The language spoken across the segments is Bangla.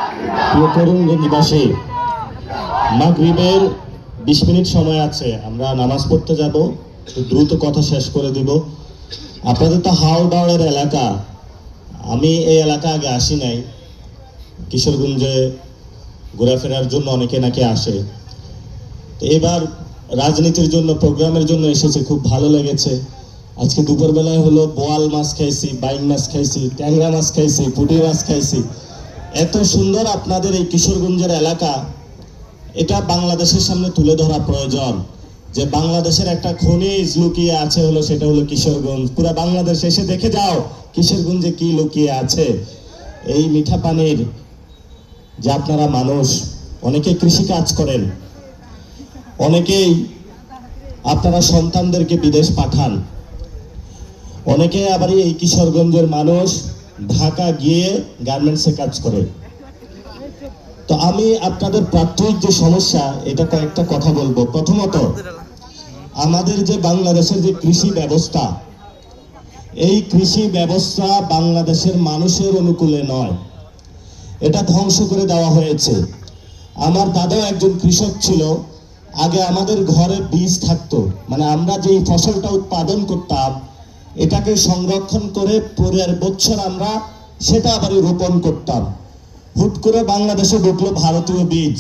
প্রিয় করিমগঞ্জবাসী, মাগরিবের 20 মিনিট সময় আছে, আমরা নামাজ পড়তে যাব। দ্রুত কথা শেষ করে দিব। আপনাদের তো হাওড়াওয়ার এলাকা, আমি এই এলাকা আগে আসি নাই। কিশোরগঞ্জে ঘোরাফেরার জন্য অনেকে নাকি আসে। তো এবার রাজনীতির জন্য, প্রোগ্রামের জন্য এসেছে, খুব ভালো লেগেছে। আজকে দুপুরবেলায় হলো বোয়াল মাছ খাইছি, বাইং মাছ খাইছি, ট্যাংরা মাছ খাইছি, পুঁটি মাছ খাইছি। এত সুন্দর আপনাদের এই কিশোরগঞ্জের এলাকা, এটা বাংলাদেশের সামনে তুলে ধরা প্রয়োজন যে বাংলাদেশের একটা খনিজ লুকিয়ে আছে, হলো সেটা হলো কিশোরগঞ্জ। পুরো বাংলাদেশ এসে দেখে যাও কিশোরগঞ্জে কি লুকিয়ে আছে। এই মিঠা পানির যে আপনারা মানুষ, অনেকে কৃষি কাজ করেন, অনেকেই আপনারা সন্তানদেরকে বিদেশ পাঠান, অনেকে আবার এই কিশোরগঞ্জের মানুষ ঢাকা গিয়ে গার্মেন্টসে কাজ করে। তো আমি আপনাদের প্রাথমিক যে সমস্যা, এটা কয়েকটা কথা বলবো। প্রথমত, আমাদের যে বাংলাদেশের যে কৃষি ব্যবস্থা, এই কৃষি ব্যবস্থা বাংলাদেশের মানুষের অনুকূলে নয়, এটা ধ্বংস করে দেওয়া হয়েছে। আমার দাদাও একজন কৃষক ছিল। আগে আমাদের ঘরে বীজ থাকতো, মানে আমরা যে ফসলটা উৎপাদন করতাম এটাকে সংরক্ষণ করে পরের বছর আমরা সেটা আবার রোপণ করতাম। হুট করে বাংলাদেশে ঢুকলো ভারতীয় বীজ,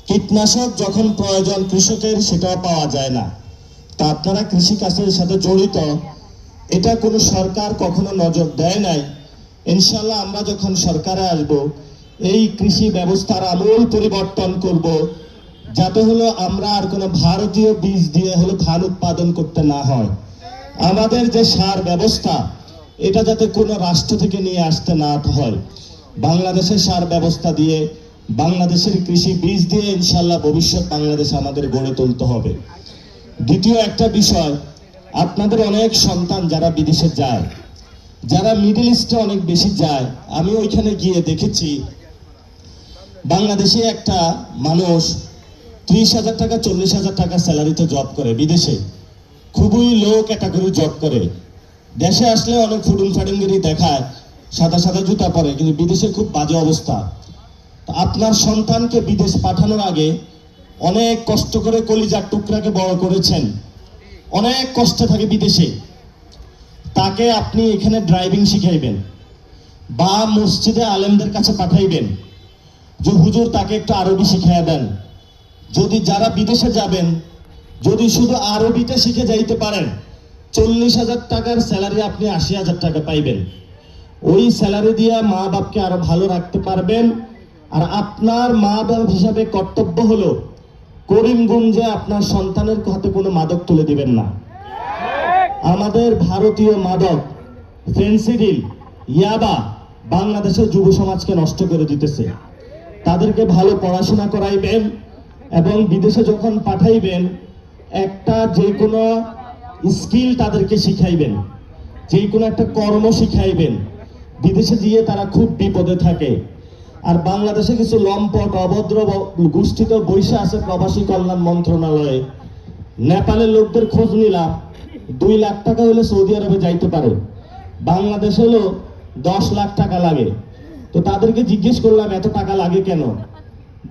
কীটনাশক যখন প্রয়োজন কৃষকের সেটাও পাওয়া যায় না। তা আপনারা কৃষি কাজের সাথে জড়িত, এটা কোনো সরকার কখনো নজর দেয় নাই। ইনশাল্লাহ আমরা যখন সরকারে আসব, এই কৃষি ব্যবস্থার আমূল পরিবর্তন করব, যাতে হলো আমরা আর কোনো ভারতীয় বীজ দিয়ে হলো ধান উৎপাদন করতে না হয়। আমাদের যে সার ব্যবস্থা, এটা যাতে কোনো রাষ্ট্র থেকে নিয়ে আসতে না হয়। বাংলাদেশের সার ব্যবস্থা দিয়ে, বাংলাদেশের কৃষি বীজ দিয়ে ইনশাল্লাহ ভবিষ্যৎ বাংলাদেশ আমাদের গড়ে তুলতে হবে। দ্বিতীয় একটা বিষয়, আপনাদের অনেক সন্তান যারা বিদেশে যায়, যারা মিডল ইস্টে অনেক বেশি যায়, আমি ওইখানে গিয়ে দেখেছি বাংলাদেশে একটা মানুষ 30,000 টাকা 40,000 টাকা স্যালারিতে জব করে বিদেশে, খুবই লো ক্যাটাগরি জব করে। দেশে আসলে অনেক ফুডুম ফাডিংগিরি দেখায়, সাদা সাদা জুতা পরে, কিন্তু বিদেশে খুব বাজে অবস্থা। আপনার সন্তানকে বিদেশ পাঠানোর আগে অনেক কষ্ট করে কলিজার টুকরাকে বড় করেছেন, অনেক কষ্ট থাকে বিদেশে। তাকে আপনি এখানে ড্রাইভিং শিখাইবেন বা মসজিদে আলেমদের কাছে পাঠাইবেন যে হুজুর তাকে একটু আরবি শিখাইয়া দেন। যদি যারা বিদেশে যাবেন, যদি শুধু আরবিটা শিখে যাইতে পারেন, 40,000 টাকার স্যালারি আপনি 80,000 টাকা পাইবেন। ওই স্যালারি দিয়ে মা বাপকে আরো ভালো রাখতে পারবেন। আর আপনার মা বাপ হিসাবে কর্তব্য হলো করিমগঞ্জে আপনার সন্তানের হাতে কোনো মাদক তুলে দিবেন না। আমাদের ভারতীয় মাদক, ফেন্সিডিল, ইয়াবা বাংলাদেশের যুব সমাজকে নষ্ট করে দিতেছে। তাদেরকে ভালো পড়াশোনা করাইবেন এবং বিদেশে যখন পাঠাইবেন একটা যে কোনো স্কিল তাদেরকে শিখাইবেন, যে কোনো একটা কর্ম শিখাইবেন। বিদেশে গিয়ে তারা খুব বিপদে থাকে। আর বাংলাদেশে কিছু লম্পট অভদ্র গোষ্ঠী তো বৈশা আছে প্রবাসী কল্যাণ মন্ত্রণালয়ে। নেপালের লোকদের খোঁজ নিলাম, 2 লাখ টাকা হলে সৌদি আরবে যাইতে পারে, বাংলাদেশ হলো 10 লাখ টাকা লাগে। তো তাদেরকে জিজ্ঞেস করলাম এত টাকা লাগে কেন?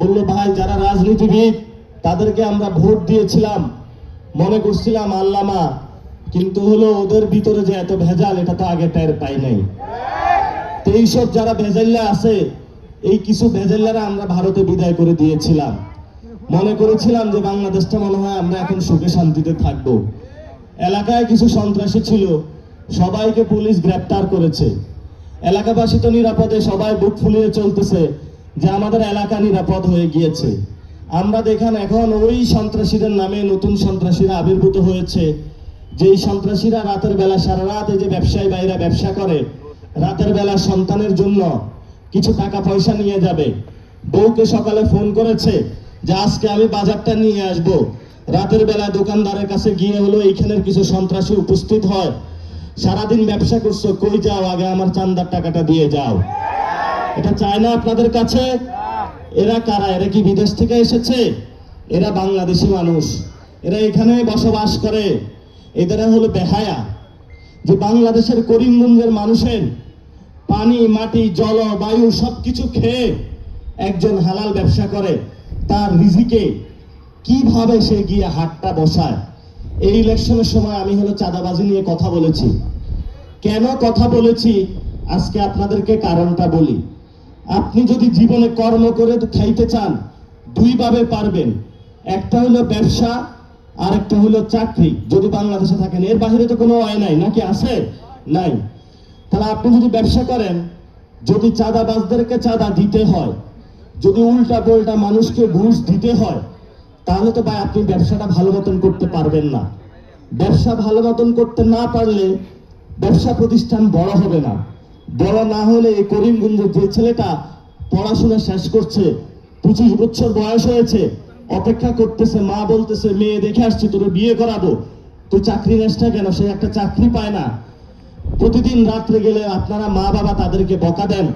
বললো ভাই, যারা রাজনীতিবিদ তাদেরকে আমরা ভোট দিয়েছিলাম, মনে করছিলাম আল্লামা, কিন্তু হলো ওদের ভিতরে যে এত ভেজাল এটা তো আগে টের পাই নাই। তো এইসব যারা ভেজাল্লা আছে, এই কিছু ভেজাল্লারা আমরা ভারতে বিদায় করে দিয়েছিলাম। মনে করেছিলাম যে বাংলাদেশটা মনে হয় আমরা এখন সুখে শান্তিতে থাকবো। এলাকায় কিছু সন্ত্রাসী ছিল, সবাইকে পুলিশ গ্রেপ্তার করেছে। এলাকাবাসী তো নিরাপদে সবাই বুক ফুলিয়ে চলতেছে যে আমাদের এলাকা নিরাপদ হয়ে গিয়েছে। আমরা দেখেন এখন ওই সন্ত্রাসীদের নামে নতুন সন্ত্রাসীরা আবির্ভূত হয়েছে। যেই সন্ত্রাসীরা রাতের বেলা সারা রাত এই যে ব্যবসায়ী ভাইরা ব্যবসা করে, রাতের বেলা সন্তানের জন্য কিছু টাকা পয়সা নিয়ে যাবে। বউকে সকালে ফোন করেছে যে আজকে আমি বাজারটা নিয়ে আসব। রাতের বেলা দোকানদারের কাছে গিয়ে হলো এইখানের কিছু সন্ত্রাসী উপস্থিত হয়। সারাদিন ব্যবসা করছো, কই যাও, আগে আমার চান্দার টাকাটা দিয়ে যাও। এটা চায় না আপনাদের কাছে? এরা কারা? এরা কি বিদেশ থেকে এসেছে? এরা বাংলাদেশি মানুষ, এরা এখানে বসবাস করে। এদের হলো বেহায়া যে বাংলাদেশের করিমগঞ্জের মানুষের পানি, মাটি, জল, বায়ু সবকিছু খেয়ে একজন হালাল ব্যবসা করে তার রিজিকে কিভাবে সে গিয়ে হাতটা বসায়। এই ইলেকশনের সময় আমি চাঁদাবাজি নিয়ে কথা বলেছি। কেন কথা বলেছি আজকে আপনাদেরকে কারণটা বলি। আপনি যদি জীবনে কর্ম করে খাইতে চান দুইভাবে পারবেন, একটা হলো ব্যবসা আর একটা হলো চাকরি, যদি বাংলাদেশে থাকেন। এর বাইরে তো কোনো ওয়ে নাই, নাকি আছে? নাই। তাহলে আপনি যদি ব্যবসা করেন, যদি চাঁদাবাজদেরকে চাঁদা দিতে হয়, যদি উল্টা পাল্টা মানুষকে ঘুষ দিতে হয়, তাহলে তো ভাই আপনি ব্যবসাটা ভালো মতন করতে পারবেন না। ব্যবসা ভালো মতন করতে না পারলে ব্যবসা প্রতিষ্ঠান বড় হবে না। বড় না হলে এই করিমগঞ্জের যে ছেলেটা পড়াশোনা শেষ করছে, 25 বছর বয়স হয়েছে, অপেক্ষা করতেছে, মা বলতেছে মেয়ে দেখে আসছি তোর বিয়ে করাবো, তুই চাকরি নেস না কেন? সে একটা চাকরি পায় না। প্রতিদিন রাত্রে গেলে আপনারা মা বাবা তাদেরকে বকা দেন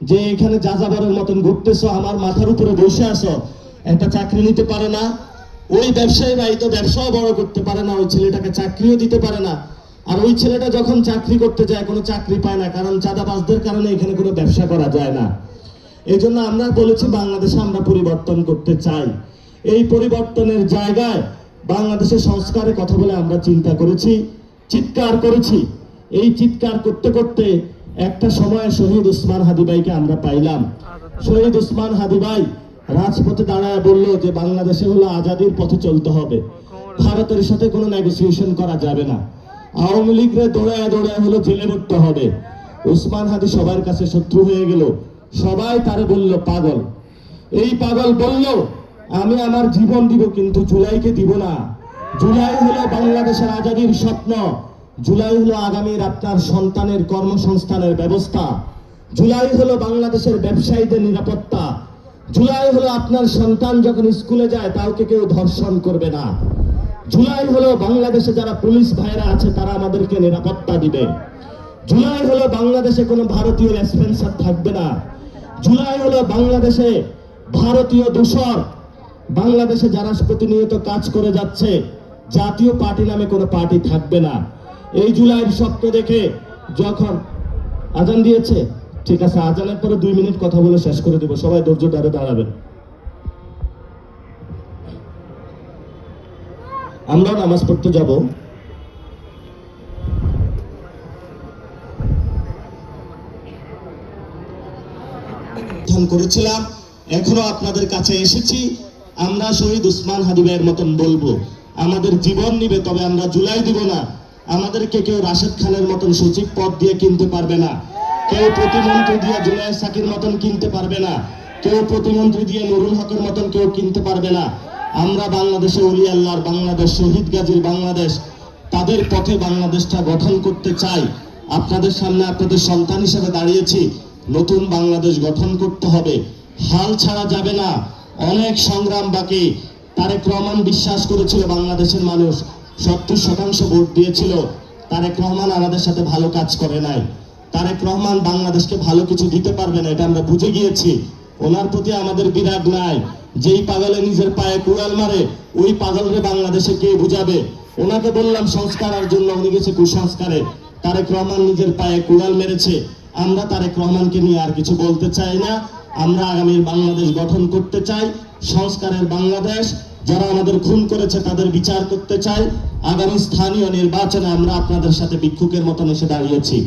যে এখানে যাযাবরের মতন ঘুরতেছো, আমার মাথার উপরে বসে আসো, একটা চাকরি নিতে পারে না। ওই ব্যবসায়ী ভাই তো ব্যবসাও বড় করতে পারে না, ওই ছেলেটাকে চাকরিও দিতে পারে না। আর ওই ছেলেটা যখন চাকরি করতে যায় কোনো চাকরি পায় না, কারণ চাঁদাবাজদের কারণে এখানে কোনো ব্যবসা করা যায় না। এই জন্য আমরা বলেছি বাংলাদেশে আমরা পরিবর্তন করতে চাই। এই পরিবর্তনের জায়গায় বাংলাদেশের সংস্কারের কথা বলে আমরা চিন্তা করেছি, চিৎকার করেছি। এই চিৎকার করতে করতে একটা সময় শহীদ ওসমান হাদি ভাইকে আমরা পাইলাম। শহীদ ওসমান হাদি ভাই রাজপথে দাঁড়ায় বলল যে বাংলাদেশে আজাদির পথে চলতে হবে, ভারতের সাথে কোনো নেগোসিয়েশন করা যাবে না, আওয়ামী লীগরে দৌড়ায় দৌড়ায় জেলে ভরতে হবে। ওসমান হাদি সবার কাছে শত্রু হয়ে গেল, সবাই তারে বলল পাগল। এই পাগল বলল আমি আমার জীবন দিব কিন্তু জুলাইকে দিব না। জুলাই বাংলাদেশের আজাদির স্বপ্ন, জুলাই আগামীর আপনার সন্তানের কর্মসংস্থানের ব্যবস্থা, জুলাই বাংলাদেশের ব্যবসায়ীদের নিরাপত্তা, জুলাই আপনার সন্তান যখন স্কুলে যায় কাউকে কেউ ধর্ষণ করবে না, জুলাই বাংলাদেশে যারা পুলিশ ভাইরা আছে তারা আমাদেরকে নিরাপত্তা দিবে, জুলাই বাংলাদেশে কোনো ভারতীয় রেসপেন্সার থাকবে না, জুলাই বাংলাদেশে ভারতীয় দূষর, বাংলাদেশে যারা প্রতিনিয়ত কাজ করে যাচ্ছে জাতীয় পার্টি নামে কোনো পার্টি থাকবে না। এই জুলাইয়ের স্বপ্ন দেখে যখন আজান দিয়েছে, ঠিক আছে আজানের পরে 2 মিনিট কথা বলে শেষ করে দেব, সবাই ধৈর্য ধরে দাঁড়াবেন। আমরা নামাজ পড়তে যাব। করেছিলাম, এখনো আপনাদের কাছে এসেছি। আমরা শহীদ ওসমান হাদি ভাইয়ের মতন বলবো, আমাদের জীবন নিবে, তবে আমরা জুলাই দিব না। আমাদেরকে কেউ রাশেদ খানের মতন সচিব পদ দিয়ে কিনতে পারবে না, কেউ প্রতিমন্ত্রী দিয়ে জুলাই সাকির মতন কিনতে পারবে না, কেউ প্রতিমন্ত্রী দিয়ে নুরুল হকের মতন কেউ কিনতে পারবে না। আমরা বাংলাদেশে ওলি আল্লাহর বাংলাদেশ, শহীদ গাজীর বাংলাদেশ, তাদের পথে বাংলাদেশটা গঠন করতে চাই। আপনাদের সামনে আপনাদের সন্তান হিসেবে দাঁড়িয়েছি। নতুন বাংলাদেশ গঠন করতে হবে, হাল ছাড়া যাবে না, অনেক সংগ্রাম বাকি। তারেক রহমান বিশ্বাস করেছিল বাংলাদেশের মানুষ 70% ভোট দিয়েছিল। তারেক রহমান আমাদের সাথে ভালো কাজ করে নাই। তারেক রহমান বাংলাদেশকে ভালো কিছু দিতে পারবে না, এটা আমরা বুঝে গিয়েছি। ওনার প্রতি আমাদের বিরাগ নাই। যেই পাগলে নিজের পায়ে কুড়াল মারে ওই পাগলরে বাংলাদেশে কে বুঝাবে? ওনাকে বললাম সংস্কারের জন্য, উনি গেছে কুসংস্কারে। তারেক রহমান নিজের পায়ে কুড়াল মেরেছে। আমরা তারেক রহমানকে নিয়ে আর কিছু বলতে চাই না। আমরা আগামীর বাংলাদেশ গঠন করতে চাই, সংস্কারের বাংলাদেশ। যারা আমাদের খুন করেছে তাদের বিচার করতে চাই। আগামী স্থানীয় নির্বাচনে আমরা আপনাদের সাথে ভিক্ষুকের মতন এসে দাঁড়িয়েছি।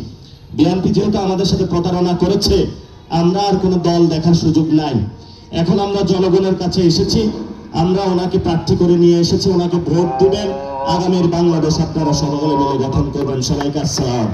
বিএনপি যেহেতু আমাদের সাথে প্রতারণা করেছে, আমরা আর কোনো দল দেখার সুযোগ নাই। এখন আমরা জনগণের কাছে এসেছি, আমরা ওনাকে প্রার্থী করে নিয়ে এসেছি, ওনাকে ভোট দিবেন। আগামীর বাংলাদেশ আপনারা সকলে মিলে গঠন করবেন। সবাইকে আসসালাম।